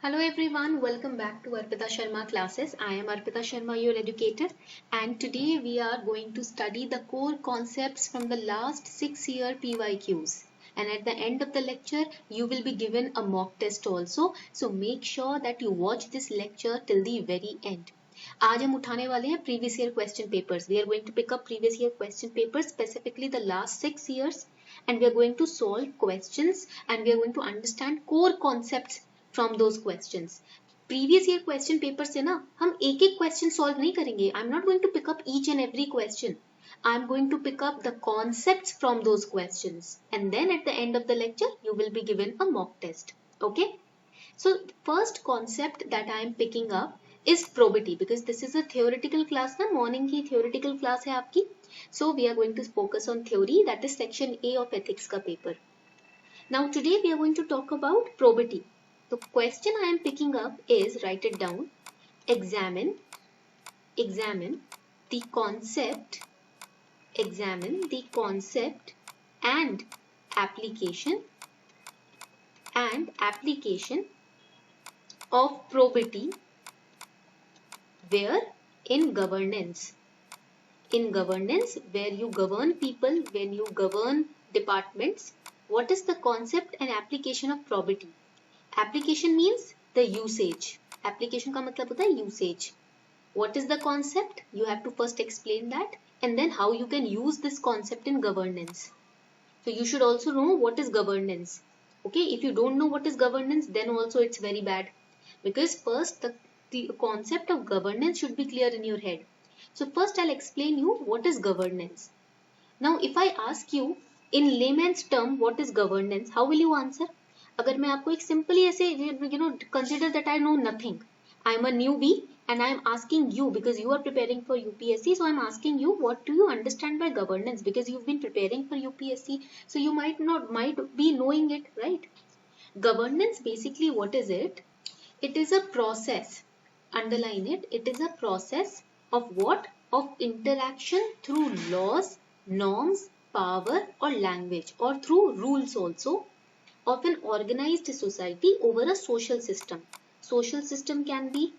Hello everyone, welcome back to Arpita Sharma classes. I am Arpita Sharma, your educator, and today we are going to study the core concepts from the last 6-year PYQs. And at the end of the lecture, you will be given a mock test also. So make sure that you watch this lecture till the very end. आज हम उठाने वाले हैं previous year question papers. We are going to pick up previous year question papers, specifically the last 6 years, and we are going to solve questions and we are going to understand core concepts from those questions. Previous year question paper से ना हम एक एक question solve नहीं करेंगे. I'm not going to pick up each and every question. I'm going to pick up the concepts from those questions, and then at the end of the lecture you will be given a mock test. Okay? So first concept that I am picking up is probity, because this is a theoretical class ना, morning की theoretical class है आपकी. So we are going to focus on theory, that is section A of ethics का paper. Now today we are going to talk about probity. The question I am picking up is, write it down, examine the concept and application of probity where in governance. In governance, where you govern people, when you govern departments, what is the concept and application of probity? Application means the usage. Application का मतलब होता है usage. What is the concept? You have to first explain that, and then how you can use this concept in governance. So you should also know what is governance. Okay, if you don't know what is governance, then also it's very bad, because first the concept of governance should be clear in your head. So first I'll explain you what is governance. Now if I ask you in layman's term what is governance, how will you answer? अगर मैं आपको एक simply ऐसे consider that I know nothing, I am a newbie and I am asking you, because you are preparing for UPSC, so I am asking you, what do you understand by governance, because you've been preparing for UPSC, so you might be knowing it, right? Governance, basically what is it? It is a process, underline it, it is a process of what? Of interaction through laws, norms, power or language, or through rules also, of an organized society over a social system. Social system can be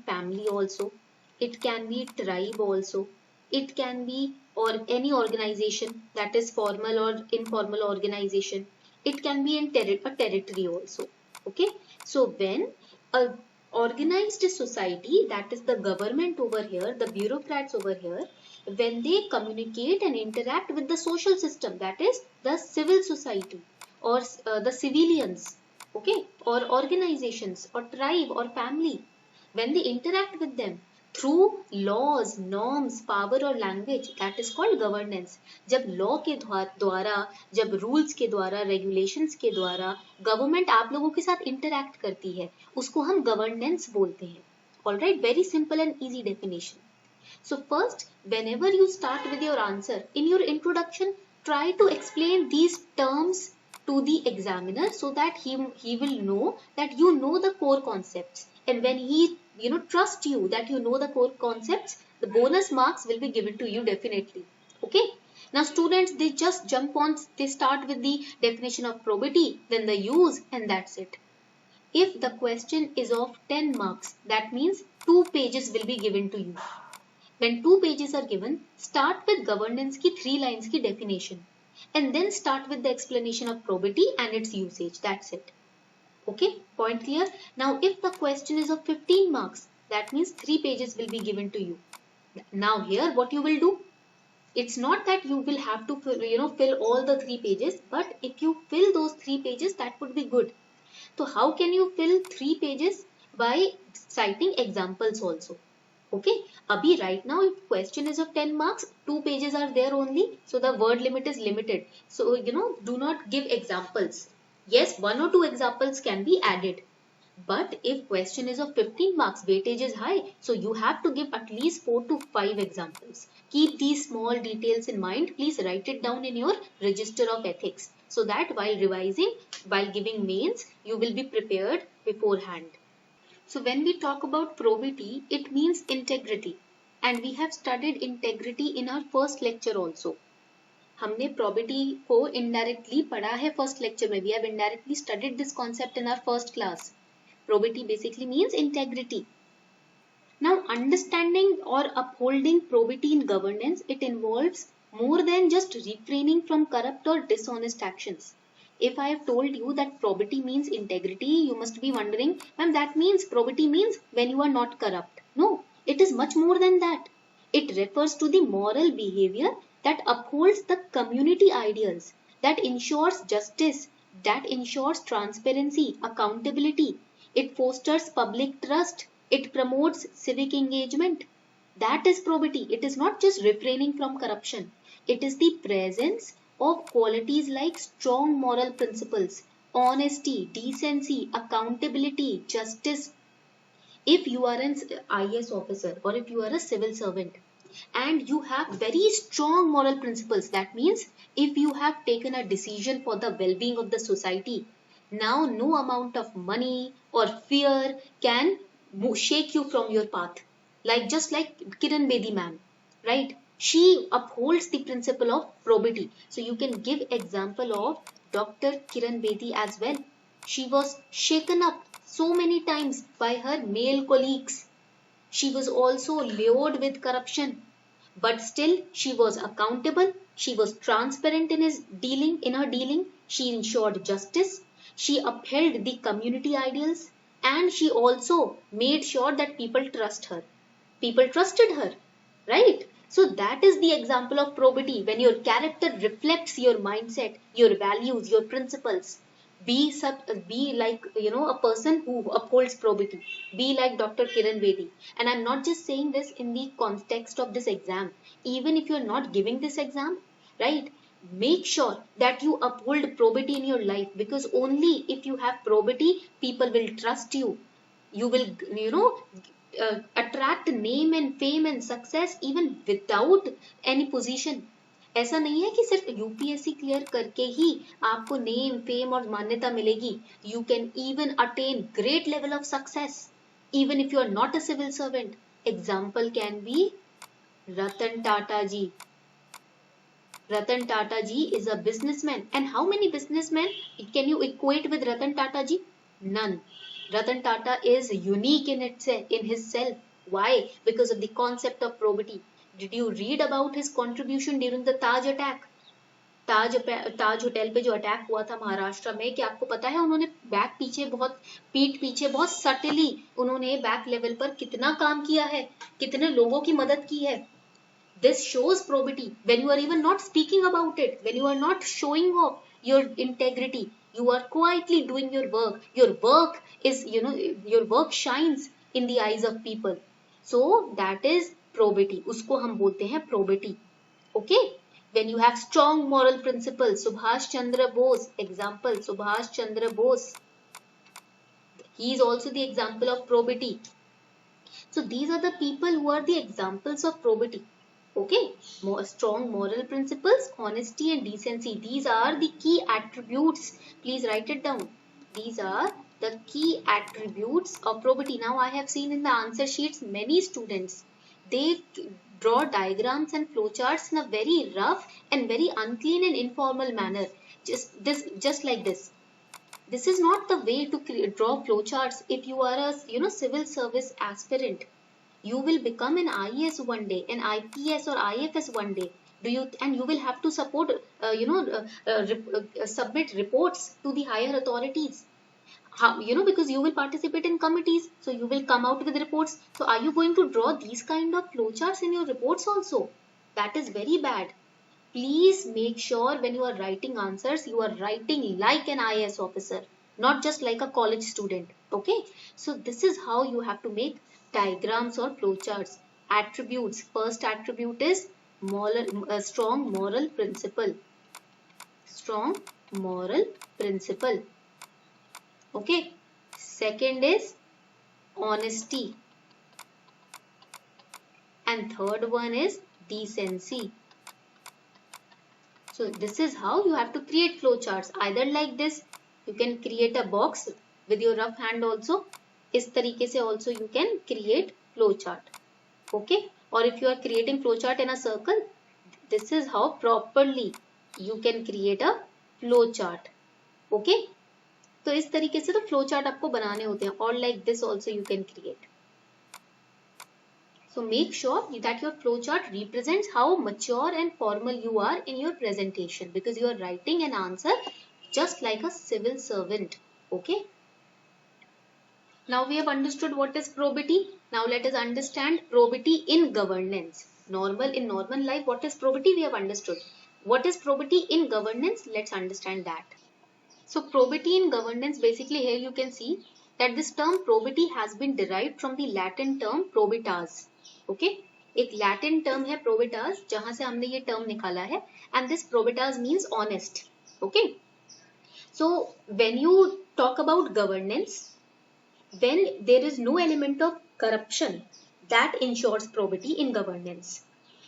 family also, it can be tribe also, it can be or any organization, that is formal or informal organization, it can be in a territory also. Okay, so when a organized society, that is the government over here, the bureaucrats over here, when they communicate and interact with the social system, that is the civil society, or the civilians, okay, or organizations or tribe or family, when they interact with them through laws, norms, power or language, that is called governance. जब law के द्वारा, जब rules के द्वारा, regulations के द्वारा government आप लोगों के साथ interact करती है, उसको हम governance बोलते हैं. Alright, very simple and easy definition. So first, whenever you start with your answer, in your introduction, try to explain these terms to the examiner, so that he will know that you know the core concepts, and when he trust you that you know the core concepts, the bonus marks will be given to you definitely. Okay, now students, they just jump on, they start with the definition of probity, then the use, and that's it. If the question is of 10 marks, that means 2 pages will be given to you. When 2 pages are given, start with governance ki 3 lines ki definition, and then start with the explanation of probity and its usage. That's it. Okay, point clear? Now if the question is of 15 marks, that means 3 pages will be given to you. Now here what you will do? It's not that you will have to fill all the 3 pages, but if you fill those 3 pages, that would be good. So how can you fill 3 pages? By citing examples also. Okay, abhi right now if question is of 10 marks, 2 pages are there only, so the word limit is limited. So do not give examples. Yes, 1 or 2 examples can be added. But if question is of 15 marks, weightage is high, so you have to give at least 4 to 5 examples. Keep these small details in mind. Please write it down in your register of ethics, so that while revising, while giving mains, you will be prepared beforehand. So when we talk about probity, it means integrity, and we have studied integrity in our first lecture also. हमने probity को indirectly पढ़ा है first lecture में. We have indirectly studied this concept in our first class. Probity basically means integrity. Now, understanding or upholding probity in governance, it involves more than just refraining from corrupt or dishonest actions. If I have told you that probity means integrity, you must be wondering, ma'am, that means probity means when you are not corrupt. No, it is much more than that. It refers to the moral behavior that upholds the community ideals, that ensures justice, that ensures transparency, accountability. It fosters public trust. It promotes civic engagement. That is probity. It is not just refraining from corruption. It is the presence of qualities like strong moral principles, honesty, decency, accountability, justice. If you are an IAS officer or if you are a civil servant and you have very strong moral principles, that means if you have taken a decision for the well-being of the society, now no amount of money or fear can shake you from your path. Like just like Kiran Bedi ma'am, right? She upholds the principle of probity. So you can give example of Dr. Kiran Bedi as well. She was shaken up so many times by her male colleagues. She was also lured with corruption, but still she was accountable. She was transparent in her dealing. She ensured justice. She upheld the community ideals, and she also made sure that people trust her. People trusted her, right? So that is the example of probity, when your character reflects your mindset, your values, your principles. Be like a person who upholds probity. Be like Dr. Kiran Bedi. And I'm not just saying this in the context of this exam. Even if you're not giving this exam, right? Make sure that you uphold probity in your life, because only if you have probity, people will trust you. You will attract name and fame and success even without any position. ऐसा नहीं है कि सिर्फ UPSC clear करके ही आपको name fame और मान्यता मिलेगी. You can even attain great level of success even if you are not a civil servant. Example can be Ratan Tata ji. Ratan Tata ji is a businessman. And how many businessmen can you equate with Ratan Tata ji? None. Ratan Tata is unique in his self. Why? Because of the concept of probity. Did you read about his contribution during the Taj attack? Taj hotel पे जो attack हुआ था महाराष्ट्र में, कि आपको पता है उन्होंने पीठ पीछे बहुत सटली उन्होंने बैक लेवल पर कितना काम किया है, कितने लोगों की मदद की है. This shows probity. When you are even not speaking about it, when you are not showing off your integrity, you are quietly doing your work. Your work is, your work shines in the eyes of people. So that is probity. उसको हम बोलते हैं probity. Okay? When you have strong moral principles, Subhash Chandra Bose, example, Subhash Chandra Bose. He is also the example of probity. So these are the people who are the examples of probity. Okay, strong moral principles, honesty and decency. These are the key attributes. Please write it down. These are the key attributes of probity. Now I have seen in the answer sheets many students, they draw diagrams and flowcharts in a very rough and very unclean and informal manner. Just like this. This is not the way to draw flowcharts if you are a civil service aspirant. You will become an IAS one day, an IPS or IFS one day. And you will have to submit reports to the higher authorities. Because you will participate in committees, so you will come out with reports. So are you going to draw these kind of flowcharts in your reports also? That is very bad. Please make sure when you are writing answers, you are writing like an IAS officer, not just like a college student. Okay, so this is how you have to make diagrams or flowcharts. Attributes. First attribute is strong moral principle. Strong moral principle. Okay. Second is honesty. And third one is decency. So this is how you have to create flowcharts. Either like this, you can create a box with your rough hand also. इस तरीके से also you can create flowchart. Okay? Or if you are creating flowchart in a circle, this is how properly you can create a flowchart. Okay? तो इस तरीके से तो flow chart आपको बनाने होते हैं, और like this also you can create. So make sure that your flowchart represents how mature and formal you are in your presentation, because you are writing an answer just like a civil servant. Okay. Now we have understood what is probity. Now let us understand probity in governance. In normal life, what is probity? We have understood. What is probity in governance? Let's understand that. So probity in governance, basically here you can see that this term probity has been derived from the Latin term probitas. Okay, एक Latin term है probitas, जहां से हमने ये term निकाला है, and this probitas means honest. Okay, so when you talk about governance, when there is no element of corruption, that ensures probity in governance.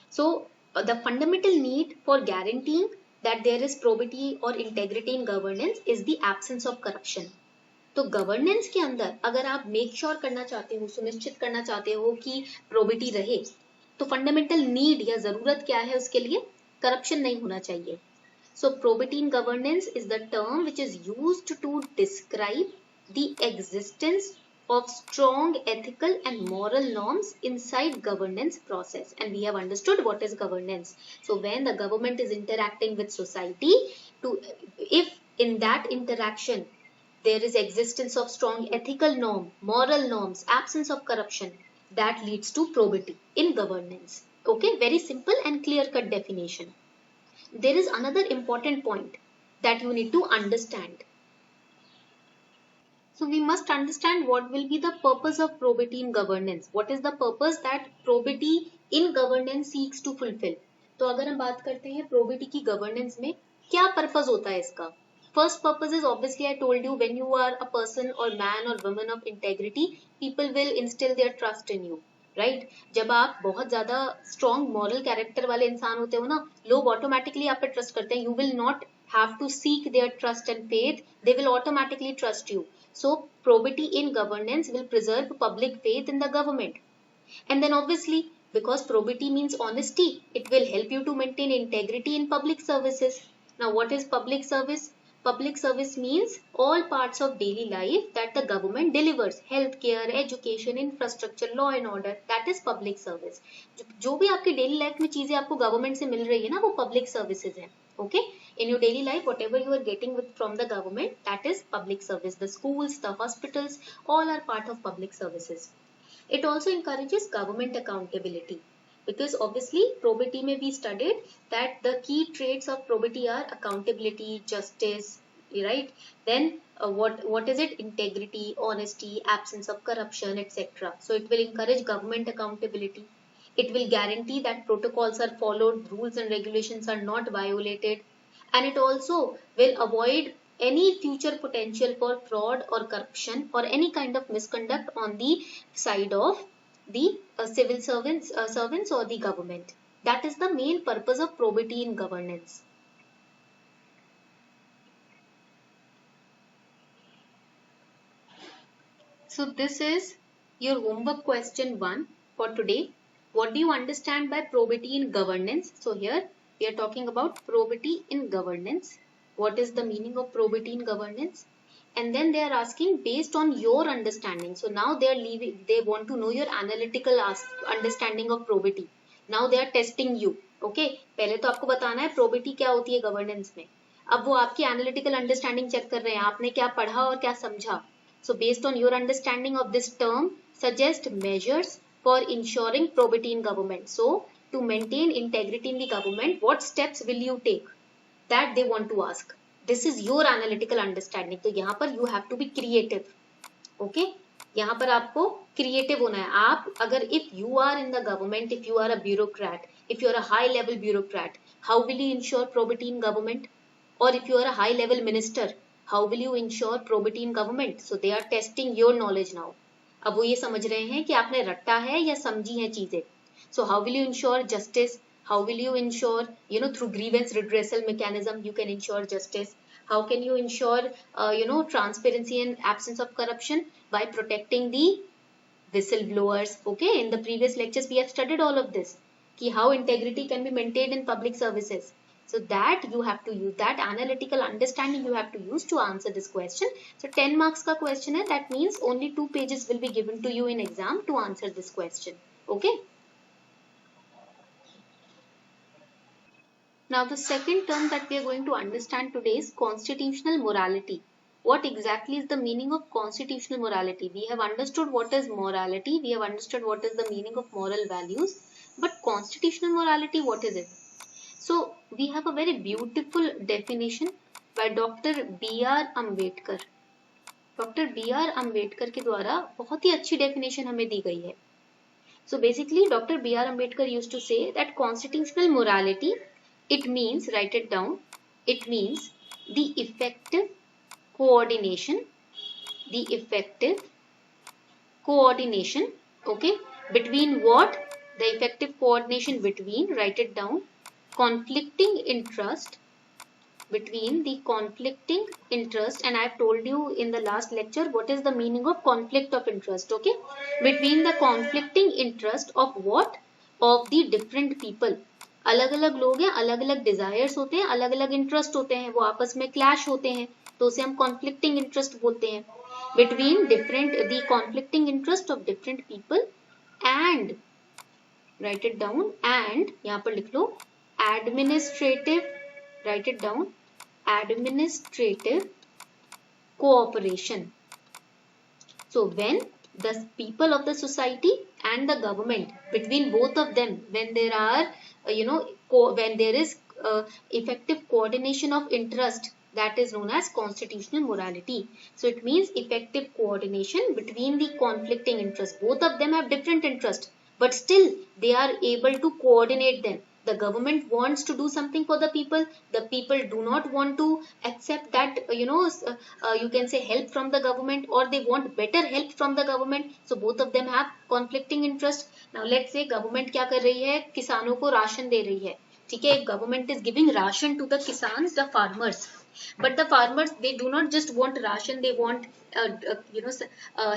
So the fundamental need for guaranteeing that there is probity or integrity in governance is the absence of corruption. तो governance के अंदर अगर आप make sure करना चाहते हो, सुनिश्चित करना चाहते हो कि प्रोबिटी रहे, तो फंडामेंटल नीड या जरूरत क्या है उसके लिए? करप्शन नहीं होना चाहिए. So probity in governance is the term which is used to describe the existence of strong ethical and moral norms inside governance process. And we have understood what is governance. So when the government is interacting with society, if in that interaction there is existence of strong ethical norm, moral norms, absence of corruption, that leads to probity in governance. Okay, very simple and clear cut definition. There is another important point that you need to understand. So we must understand what will be the purpose of probity in governance. What is the purpose that probity in governance seeks to fulfill? तो अगर हम बात करते हैं probity की governance में क्या purpose होता है इसका? First purpose is obviously I told you, when you are a person or man or woman of integrity, people will instill their trust in you. Right जब आप बहुत ज्यादा स्ट्रॉन्ग मॉरल कैरेक्टर वाले इंसान होते हो ना, लोग ऑटोमेटिकली आप पे ट्रस्ट करते हैं. You will not have to seek their trust and faith, they will automatically trust you. So probity in governance will preserve public faith in the government. And then obviously, because probity means honesty, it will help you to maintain integrity in public services. Now what is public service? Public service means all parts of daily life that the government delivers. Healthcare, education, infrastructure, law and order. That is public service. जो भी आपके daily life में चीजें आपको government से मिल रही है ना, वो public services है. Okay, in your daily life, whatever you are getting from the government, that is public service. The schools, the hospitals, all are part of public services. It also encourages government accountability, because obviously probity may be studied that the key traits of probity are accountability, justice, right? Then what is it? Integrity, honesty, absence of corruption, etc. So it will encourage government accountability. It will guarantee that protocols are followed, rules and regulations are not violated, and it also will avoid any future potential for fraud or corruption or any kind of misconduct on the side of the civil servants or the government. That is the main purpose of probity in governance. So this is your homework question 1 for today. What do you understand by probity in governance? So here we are talking about probity in governance. What is the meaning of probity in governance? And then they are asking based on your understanding. So now they want to know your analytical understanding of probity. Now they are testing you. Okay, पहले तो आपको बताना है probity क्या होती है governance में. अब वो आपकी analytical understanding check कर रहे हैं, आपने क्या पढ़ा और क्या समझा. So based on your understanding of this term, suggest measures for ensuring probity in government. So to maintain integrity in the government, what steps will you take? That they want to ask. This is your analytical understanding. तो यहाँ पर you have to be creative. Okay? यहाँ पर आपको creative होना है. आप अगर if you are in the government, if you are a bureaucrat, if you are a high level bureaucrat, how will you ensure probity in government? Or if you are a high level minister, how will you ensure probity in government? So they are testing your knowledge now. अब वो ये समझ रहे हैं कि आपने रट्टा है या समझी है चीजें. So how will you ensure justice? How will you ensure, through grievance redressal mechanism, you can ensure justice? How can you ensure, transparency and absence of corruption? By protecting the whistleblowers. Okay, in the previous lectures we have studied all of this. Ki how integrity can be maintained in public services. So that you have to use, that analytical understanding you have to use to answer this question. So 10 marks ka question hai, that means only 2 pages will be given to you in exam to answer this question. Okay. Now the second term that we are going to understand today is constitutional morality. What exactly is the meaning of constitutional morality? We have understood what is morality, we have understood what is the meaning of moral values, but constitutional morality, what is it? So we have a very beautiful definition by Dr. B.R. Ambedkar. Doctor B R Ambedkar के द्वारा बहुत ही अच्छी definition हमें दी गई है. So basically Dr. B.R. Ambedkar used to say that constitutional morality, it means, write it down, it means the effective coordination, okay, between what? The effective coordination between, write it down, conflicting interest, between the conflicting interest, and I have told you in the last lecture what is the meaning of conflict of interest, okay, between the conflicting interest of what? Of the different people. अलग अलग लोग हैं, अलग अलग desires होते हैं, अलग अलग इंटरेस्ट होते हैं, वो आपस में क्लैश होते हैं, तो उसे हम कॉन्फ्लिक्टिंग इंटरेस्ट बोलते हैं. Between different, the conflicting interest of different people and, right it down, and यहाँ पर लिख लो administrative, write it down, administrative cooperation. So when the people of the society and the government, between both of them, when there are when there is effective coordination of interest, that is known as constitutional morality. So it means effective coordination between the conflicting interests. Both of them have different interests, but still they are able to coordinate them. The government wants to do something for the people do not want to accept that you can say help from the government, or they want better help from the government. So both of them have conflicting interest. Now let's say government क्या कर रही है, किसानों को ration दे रही है, ठीक है, government is giving ration to the kisans, the farmers, but the farmers, they do not just want ration, they want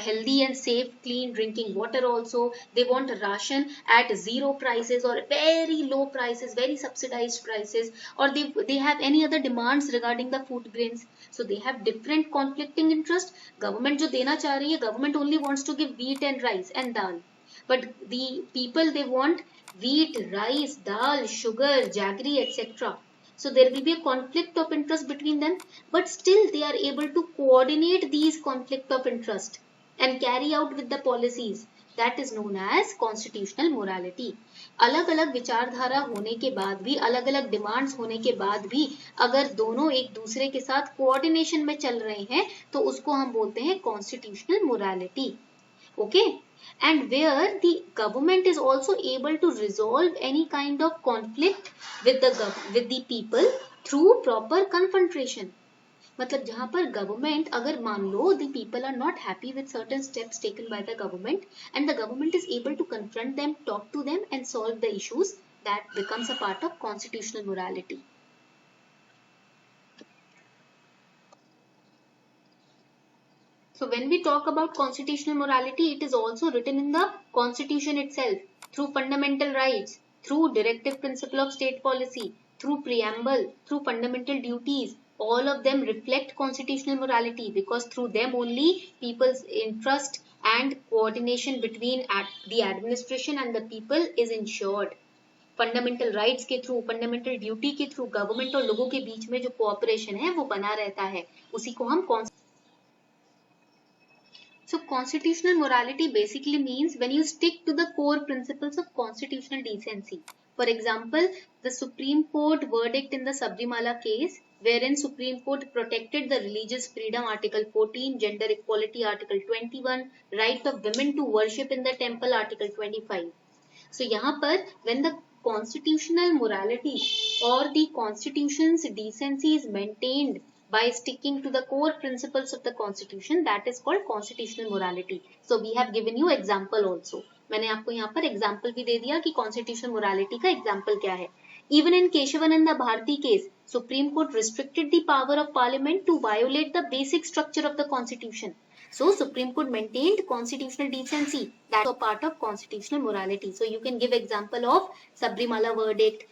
healthy and safe clean drinking water also. They want ration at zero prices or very low prices, very subsidized prices, or they have any other demands regarding the food grains. So they have different conflicting interest. Government जो देना चाह रही है, government only wants to give wheat and rice and dal, but the people, they want wheat, rice, dal, sugar, jaggery, etc. So there will be a conflict of interest between them, but still they are able to coordinate these conflict of interest and carry out with the policies. That is known as constitutional morality. अलग अलग विचारधारा होने के बाद भी, अलग अलग demands होने के बाद भी, अगर दोनों एक दूसरे के साथ कोऑर्डिनेशन में चल रहे हैं, तो उसको हम बोलते हैं constitutional morality. Okay, and where the government is also able to resolve any kind of conflict with the people through proper confrontation. मतलब जहाँ पर government, अगर मान लो the people are not happy with certain steps taken by the government, and the government is able to confront them, talk to them and solve the issues, that becomes a part of constitutional morality. So when we talk about constitutional morality, it is also written in the constitution itself, through fundamental rights, through directive principle of state policy, through preamble, through fundamental duties. All of them reflect constitutional morality, because through them only people's interest and coordination between the administration and the people is ensured. Fundamental rights के through, fundamental duty के through government और लोगों के बीच में जो cooperation है वो बना रहता है, उसी को हम So constitutional morality basically means when you stick to the core principles of constitutional decency. For example, the Supreme Court verdict in the Sabrimala case, wherein Supreme Court protected the religious freedom, Article 14, gender equality, Article 21, right of women to worship in the temple, Article 25. So यहाँ पर when the constitutional morality or the constitution's decency is maintained by sticking to the core principles of the constitution, that is called constitutional morality. So we have given you example also. मैंने आपको यहाँ पर example भी दे दिया कि constitutional morality का example क्या है. Even in Keshavananda Bharati case, Supreme Court restricted the power of Parliament to violate the basic structure of the constitution. So Supreme Court maintained constitutional decency. That's a part of constitutional morality. So you can give example of Sabrimala verdict,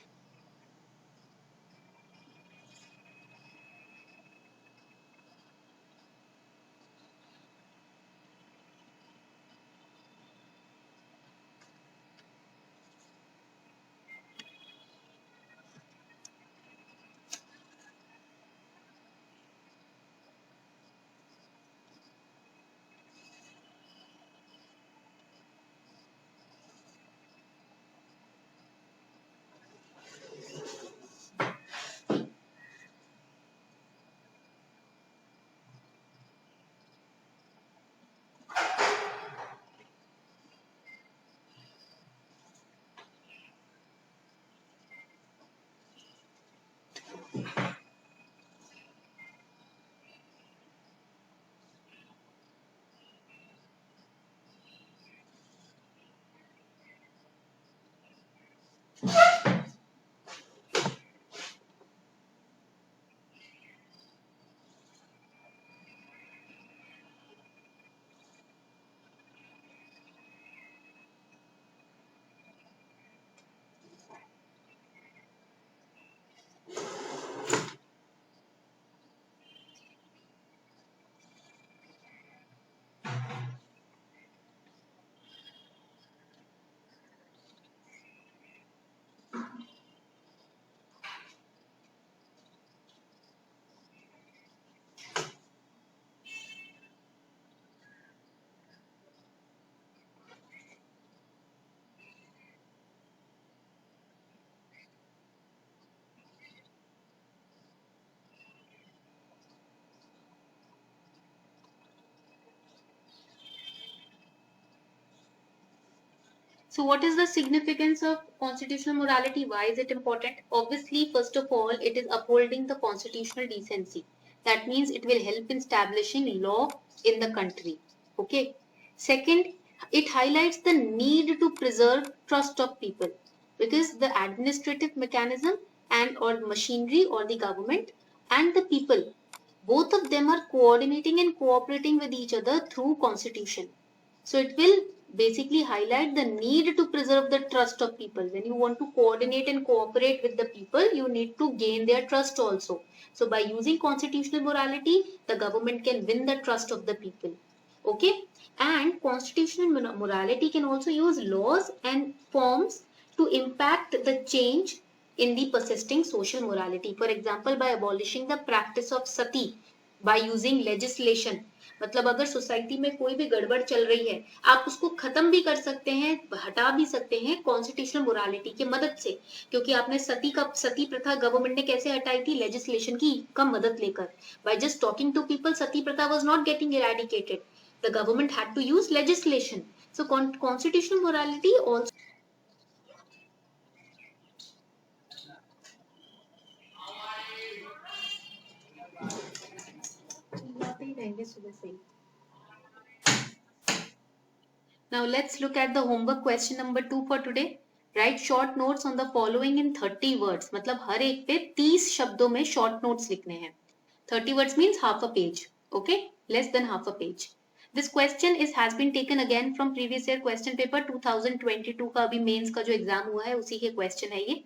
So what is the significance of constitutional morality? Why is it important? Obviously, first of all, it is upholding the constitutional decency. That means it will help in establishing law in the country. Okay. Second, it highlights the need to preserve trust of people, because the administrative mechanism and or machinery or the government and the people, both of them are coordinating and cooperating with each other through constitution. So it will basically highlight the need to preserve the trust of people. When you want to coordinate and cooperate with the people, you need to gain their trust also. So by using constitutional morality, the government can win the trust of the people. Okay. And constitutional morality can also use laws and forms to impact the change in the persisting social morality. For example, by abolishing the practice of sati, by using legislation, मतलब अगर society में कोई भी गड़बड़ चल रही है, आप उसको खत्म भी कर सकते हैं, हटा भी सकते हैं कॉन्स्टिट्यूशनल मोरालिटी की मदद से. क्योंकि आपने सती प्रथा गवर्नमेंट ने कैसे हटाई थी? लेजिस्लेशन की का मदद लेकर. By just talking to people, Sati pratha was not getting eradicated. The government had to use legislation. So constitutional morality also सुबह से. Now let's look at the homework question number 2 for today. Write short notes on the following in 30 words. मतलब हर एक पे 30 शब्दों में short notes लिखने हैं. 30 words means half a page. Okay? Less than half a page. This question has been taken again from previous year question paper 2022 का अभी mains का जो एग्जाम हुआ है उसी के question है ये.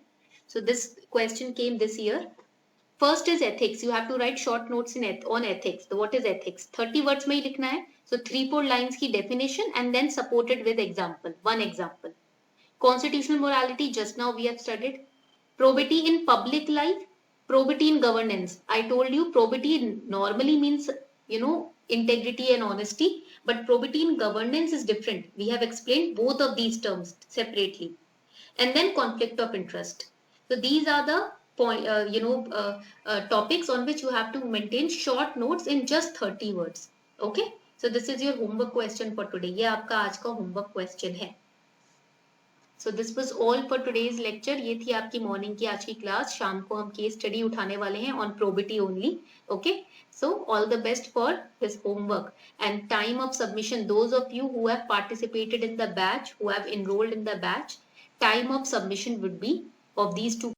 So this question came this year. First is ethics. You have to write short notes on ethics. So what is ethics? 30 words में ही लिखना है. So 3-4 lines की definition and then supported with example. One example. Constitutional morality, just now we have studied. Probity in public life. Probity in governance. I told you probity normally means, integrity and honesty. But probity in governance is different. We have explained both of these terms separately. And then conflict of interest. So these are the topics on which you have to maintain short notes in just 30 words. Okay. So this is your homework question for today. ये आपका आज का homework question है. So this was all for today's lecture. ये थी आपकी morning की आज की class. शाम को हम case study उठाने वाले हैं on probity only. Okay. So all the best for this homework. And time of submission, those of you who have participated in the batch, who have enrolled in the batch, time of submission would be of these two